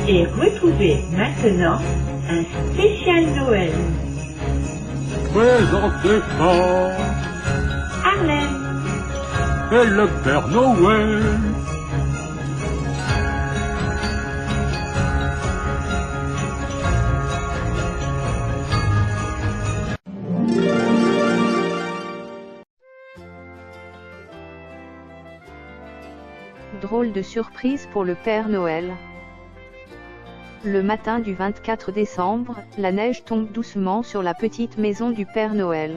Et retrouvez maintenant un spécial Noël. Présenté par Arlène et le Père Noël. Drôle de surprise pour le Père Noël. Le matin du 24 décembre, la neige tombe doucement sur la petite maison du Père Noël.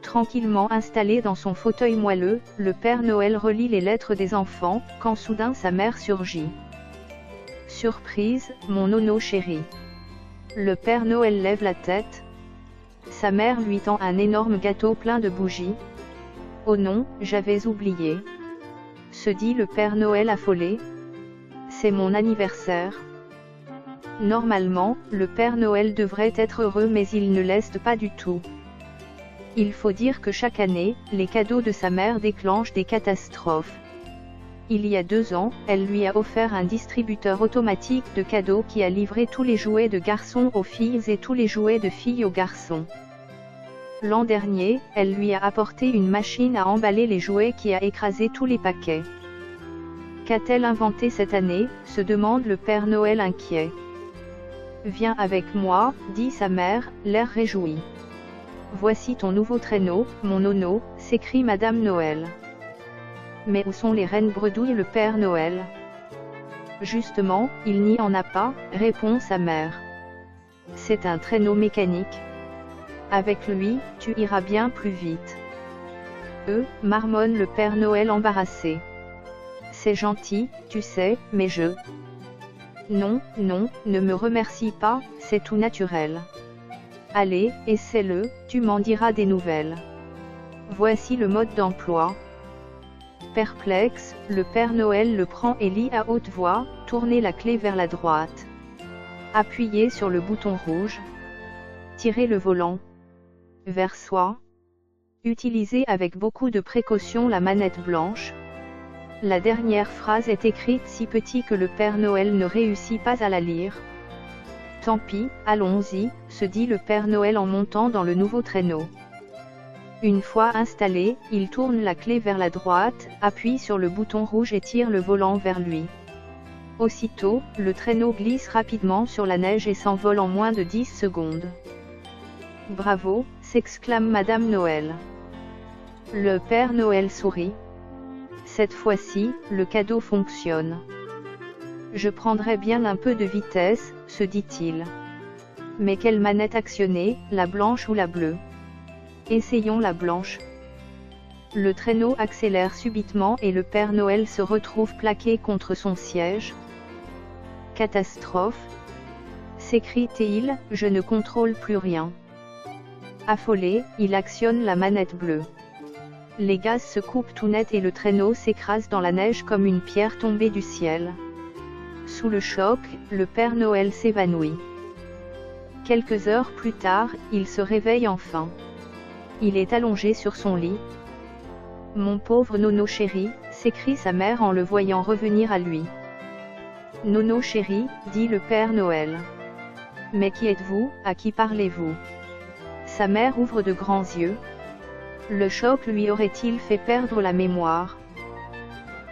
Tranquillement installé dans son fauteuil moelleux, le Père Noël relit les lettres des enfants, quand soudain sa mère surgit. Surprise, mon nono chéri. Le Père Noël lève la tête. Sa mère lui tend un énorme gâteau plein de bougies. Oh non, j'avais oublié. Se dit le Père Noël affolé. C'est mon anniversaire. Normalement, le Père Noël devrait être heureux mais il ne l'est pas du tout. Il faut dire que chaque année, les cadeaux de sa mère déclenchent des catastrophes. Il y a 2 ans, elle lui a offert un distributeur automatique de cadeaux qui a livré tous les jouets de garçons aux filles et tous les jouets de filles aux garçons. L'an dernier, elle lui a apporté une machine à emballer les jouets qui a écrasé tous les paquets. Qu'a-t-elle inventé cette année, se demande le Père Noël inquiet. Viens avec moi, dit sa mère, l'air réjoui. Voici ton nouveau traîneau, mon nono, s'écrie Madame Noël. Mais où sont les reines bredouilles le Père Noël? Justement, il n'y en a pas, répond sa mère. C'est un traîneau mécanique. Avec lui, tu iras bien plus vite. Marmonne le Père Noël embarrassé. C'est gentil, tu sais, mais je... Non, non, ne me remercie pas, c'est tout naturel. Allez, essaie-le, tu m'en diras des nouvelles. Voici le mode d'emploi. Perplexe, le Père Noël le prend et lit à haute voix, tournez la clé vers la droite. Appuyez sur le bouton rouge. Tirez le volant vers soi. Utilisez avec beaucoup de précaution la manette blanche. La dernière phrase est écrite si petit que le Père Noël ne réussit pas à la lire. Tant pis, allons-y, se dit le Père Noël en montant dans le nouveau traîneau. Une fois installé, il tourne la clé vers la droite, appuie sur le bouton rouge et tire le volant vers lui. Aussitôt, le traîneau glisse rapidement sur la neige et s'envole en moins de 10 secondes. Bravo, s'exclame Madame Noël. Le Père Noël sourit. Cette fois-ci, le cadeau fonctionne. Je prendrais bien un peu de vitesse, se dit-il. Mais quelle manette actionner, la blanche ou la bleue? Essayons la blanche. Le traîneau accélère subitement et le Père Noël se retrouve plaqué contre son siège. Catastrophe! S'écrie-t-il, je ne contrôle plus rien. Affolé, il actionne la manette bleue. Les gaz se coupent tout net et le traîneau s'écrase dans la neige comme une pierre tombée du ciel. Sous le choc, le Père Noël s'évanouit. Quelques heures plus tard, il se réveille enfin. Il est allongé sur son lit. Mon pauvre nono chéri, s'écrie sa mère en le voyant revenir à lui. Nono chéri, dit le Père Noël. Mais qui êtes-vous, à qui parlez-vous? Sa mère ouvre de grands yeux. Le choc lui aurait-il fait perdre la mémoire?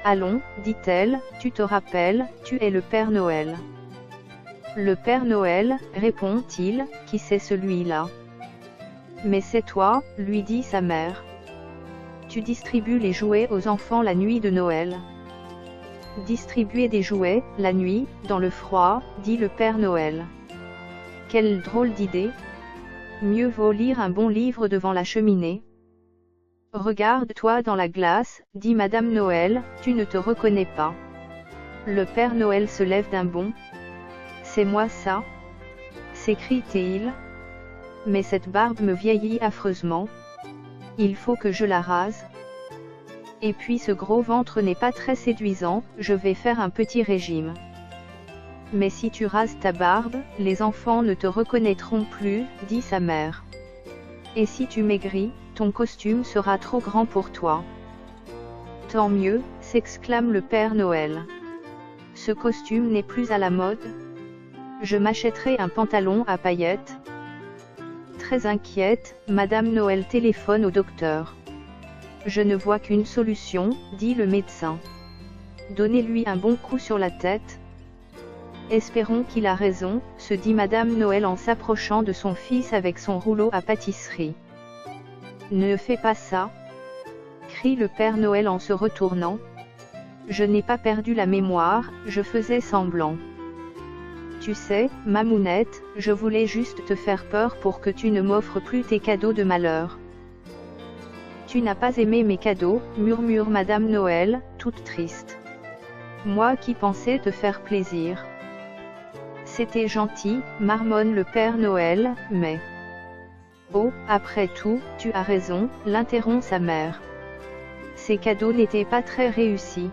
Allons, dit-elle, tu te rappelles, tu es le Père Noël. Le Père Noël, répond-il, qui c'est celui-là? Mais c'est toi, lui dit sa mère. Tu distribues les jouets aux enfants la nuit de Noël. Distribuer des jouets, la nuit, dans le froid, dit le Père Noël. Quelle drôle d'idée! Mieux vaut lire un bon livre devant la cheminée. Regarde-toi dans la glace, dit Madame Noël, tu ne te reconnais pas. Le Père Noël se lève d'un bond. C'est moi ça? S'écrie-t-il. Mais cette barbe me vieillit affreusement. Il faut que je la rase. Et puis ce gros ventre n'est pas très séduisant, je vais faire un petit régime. Mais si tu rases ta barbe, les enfants ne te reconnaîtront plus, dit sa mère. Et si tu maigris, ton costume sera trop grand pour toi. Tant mieux, s'exclame le Père Noël. Ce costume n'est plus à la mode. Je m'achèterai un pantalon à paillettes. Très inquiète, Madame Noël téléphone au docteur. Je ne vois qu'une solution, dit le médecin. Donnez-lui un bon coup sur la tête. Espérons qu'il a raison, se dit Madame Noël en s'approchant de son fils avec son rouleau à pâtisserie. Ne fais pas ça, crie le Père Noël en se retournant. Je n'ai pas perdu la mémoire, je faisais semblant. Tu sais, Mamounette, je voulais juste te faire peur pour que tu ne m'offres plus tes cadeaux de malheur. Tu n'as pas aimé mes cadeaux, murmure Madame Noël, toute triste. Moi qui pensais te faire plaisir. C'était gentil, marmonne le Père Noël, mais... Oh, après tout, tu as raison, l'interrompt sa mère. Ces cadeaux n'étaient pas très réussis.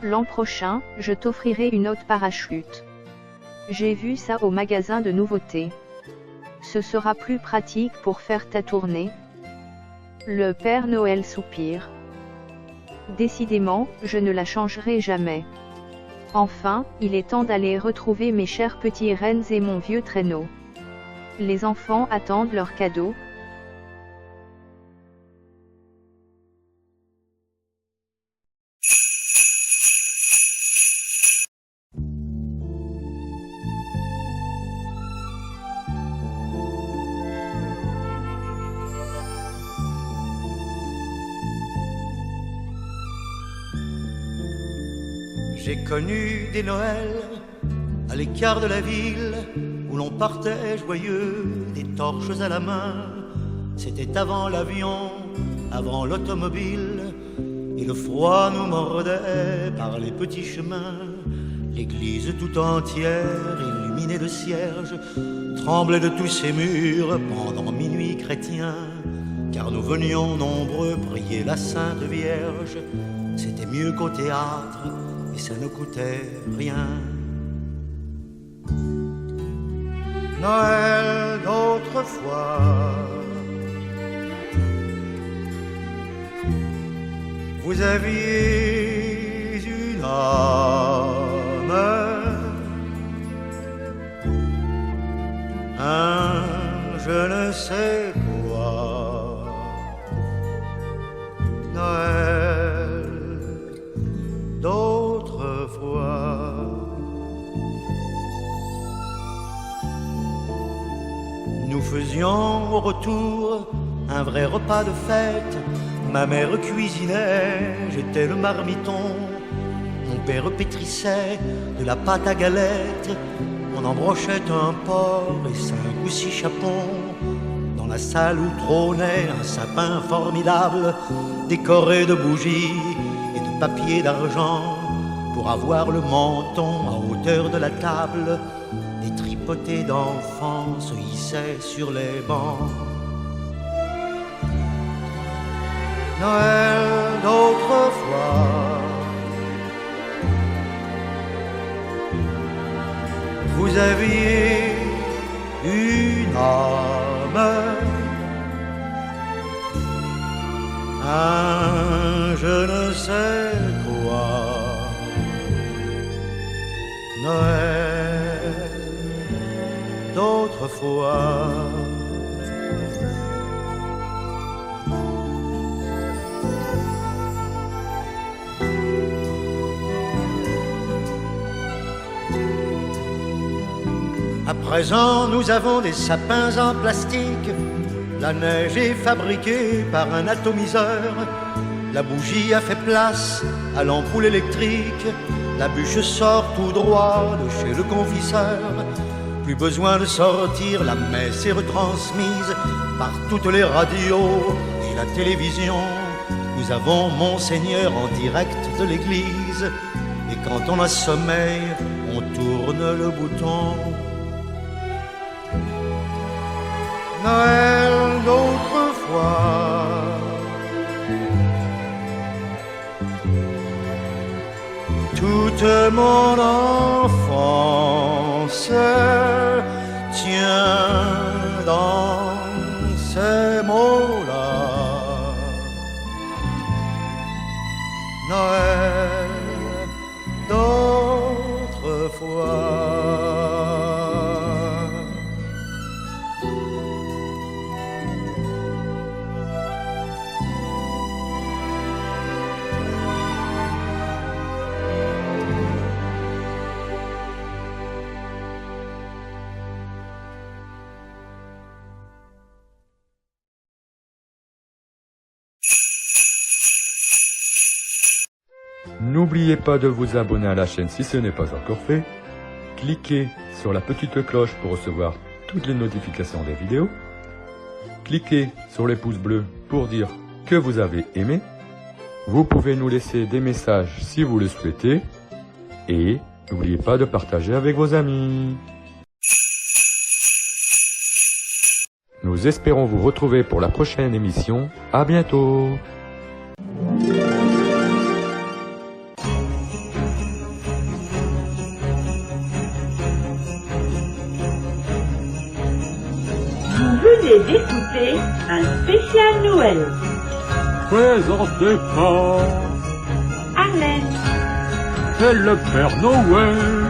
L'an prochain, je t'offrirai une autre parachute. J'ai vu ça au magasin de nouveautés. Ce sera plus pratique pour faire ta tournée. Le Père Noël soupire. Décidément, je ne la changerai jamais. Enfin, il est temps d'aller retrouver mes chers petits rennes et mon vieux traîneau. Les enfants attendent leurs cadeaux. J'ai connu des Noëls à l'écart de la ville où l'on partait joyeux, des torches à la main. C'était avant l'avion, avant l'automobile, et le froid nous mordait par les petits chemins. L'église tout entière, illuminée de cierges, tremblait de tous ses murs pendant minuit chrétien, car nous venions nombreux prier la Sainte Vierge. C'était mieux qu'au théâtre, et ça ne coûtait rien. Noël d'autrefois, vous aviez une âme, un je ne sais quoi. Noël d'autrefois. Nous faisions au retour un vrai repas de fête. Ma mère cuisinait, j'étais le marmiton. Mon père pétrissait de la pâte à galette. On embrochait un porc et 5 ou 6 chapons. Dans la salle où trônait un sapin formidable, décoré de bougies et de papier d'argent, pour avoir le menton à hauteur de la table. Des tripotés d'enfants se hissaient sur les bancs. Noël d'autrefois, vous aviez une âme, un je ne sais quoi. Noël d'autrefois. À présent, nous avons des sapins en plastique. La neige est fabriquée par un atomiseur. La bougie a fait place à l'ampoule électrique. La bûche sort tout droit de chez le confiseur. Plus besoin de sortir, la messe est retransmise par toutes les radios et la télévision. Nous avons Monseigneur en direct de l'église. Et quand on a sommeil, on tourne le bouton. Noël d'autrefois, toute mon enfance tient dans ces mots-là. Noël d'autrefois. autrefois. N'oubliez pas de vous abonner à la chaîne si ce n'est pas encore fait. Cliquez sur la petite cloche pour recevoir toutes les notifications des vidéos. Cliquez sur les pouces bleus pour dire que vous avez aimé. Vous pouvez nous laisser des messages si vous le souhaitez. Et n'oubliez pas de partager avec vos amis. Nous espérons vous retrouver pour la prochaine émission. À bientôt! Vous venez d'écouter un spécial Noël. Présenté par Arlène. c'est le Père Noël.